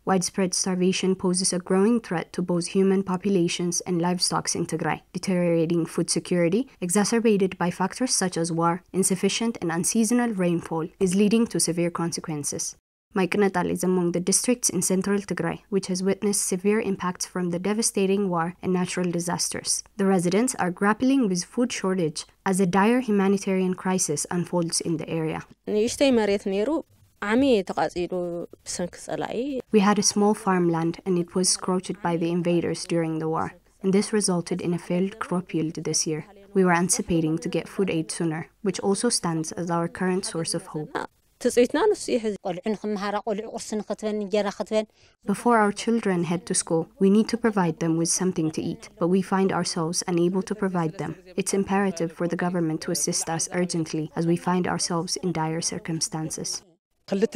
Widespread starvation poses a growing threat to both human populations and livestock in Tigray. Deteriorating food security, exacerbated by factors such as war, insufficient and unseasonal rainfall, is leading to severe consequences. Mai Kinetal is among the districts in Central Tigray, which has witnessed severe impacts from the devastating war and natural disasters. The residents are grappling with food shortage as a dire humanitarian crisis unfolds in the area. We had a small farmland and it was scorched by the invaders during the war, and this resulted in a failed crop yield this year. We were anticipating to get food aid sooner, which also stands as our current source of hope. Before our children head to school, we need to provide them with something to eat, but we find ourselves unable to provide them. It's imperative for the government to assist us urgently as we find ourselves in dire circumstances. This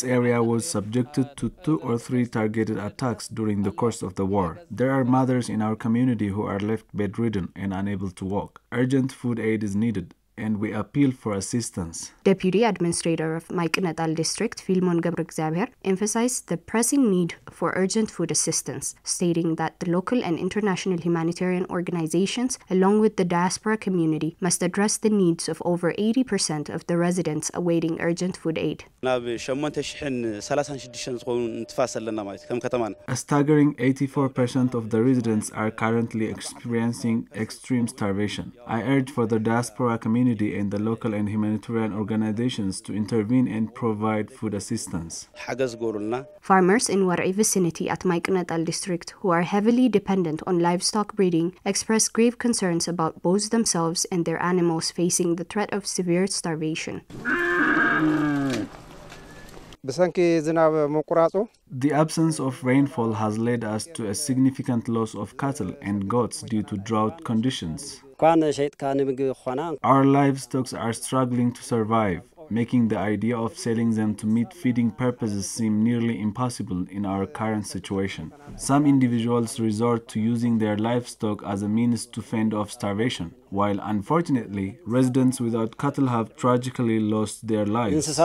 area was subjected to 2 or 3 targeted attacks during the course of the war. There are mothers in our community who are left bedridden and unable to walk. Urgent food aid is needed, and we appeal for assistance. Deputy Administrator of Mai Kinetal District, Filmon Gabrexaber, emphasized the pressing need for urgent food assistance, stating that the local and international humanitarian organizations, along with the diaspora community, must address the needs of over 80% of the residents awaiting urgent food aid. A staggering 84% of the residents are currently experiencing extreme starvation. I urge for the diaspora community and the local and humanitarian organizations to intervene and provide food assistance. Farmers in Warai vicinity at Mai Kinetal district, who are heavily dependent on livestock breeding, express grave concerns about both themselves and their animals facing the threat of severe starvation. The absence of rainfall has led us to a significant loss of cattle and goats due to drought conditions. Our livestock are struggling to survive, making the idea of selling them to meat feeding purposes seem nearly impossible in our current situation. Some individuals resort to using their livestock as a means to fend off starvation, while unfortunately, residents without cattle have tragically lost their lives.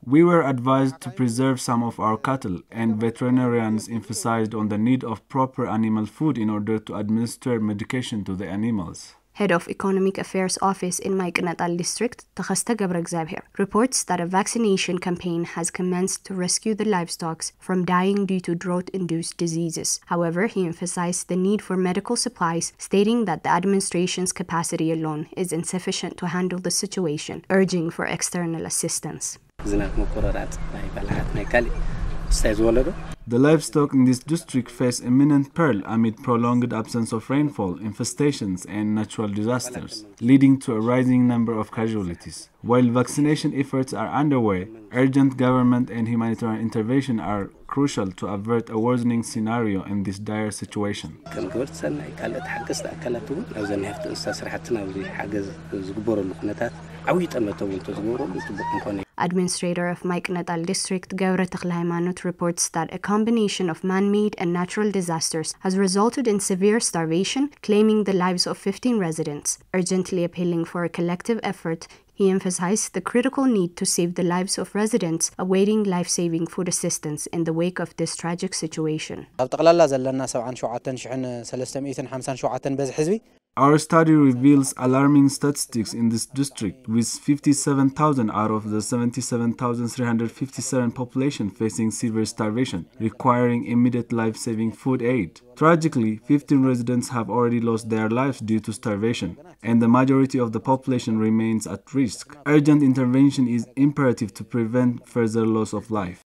We were advised to preserve some of our cattle, and veterinarians emphasized on the need of proper animal food in order to administer medication to the animals. Head of Economic Affairs Office in Mai Kinetal District, Takhasta Gabrexaber, reports that a vaccination campaign has commenced to rescue the livestock from dying due to drought-induced diseases. However, he emphasized the need for medical supplies, stating that the administration's capacity alone is insufficient to handle the situation, urging for external assistance. The livestock in this district face imminent peril amid prolonged absence of rainfall, infestations, and natural disasters, leading to a rising number of casualties. While vaccination efforts are underway, urgent government and humanitarian intervention are crucial to avert a worsening scenario in this dire situation. Administrator of Mai Kinetal District, Gaura Takhlahaimanut, reports that a combination of man-made and natural disasters has resulted in severe starvation, claiming the lives of 15 residents. Urgently appealing for a collective effort, he emphasized the critical need to save the lives of residents awaiting life-saving food assistance in the wake of this tragic situation. Our study reveals alarming statistics in this district, with 57,000 out of the 77,357 population facing severe starvation, requiring immediate life-saving food aid. Tragically, 15 residents have already lost their lives due to starvation, and the majority of the population remains at risk. Urgent intervention is imperative to prevent further loss of life.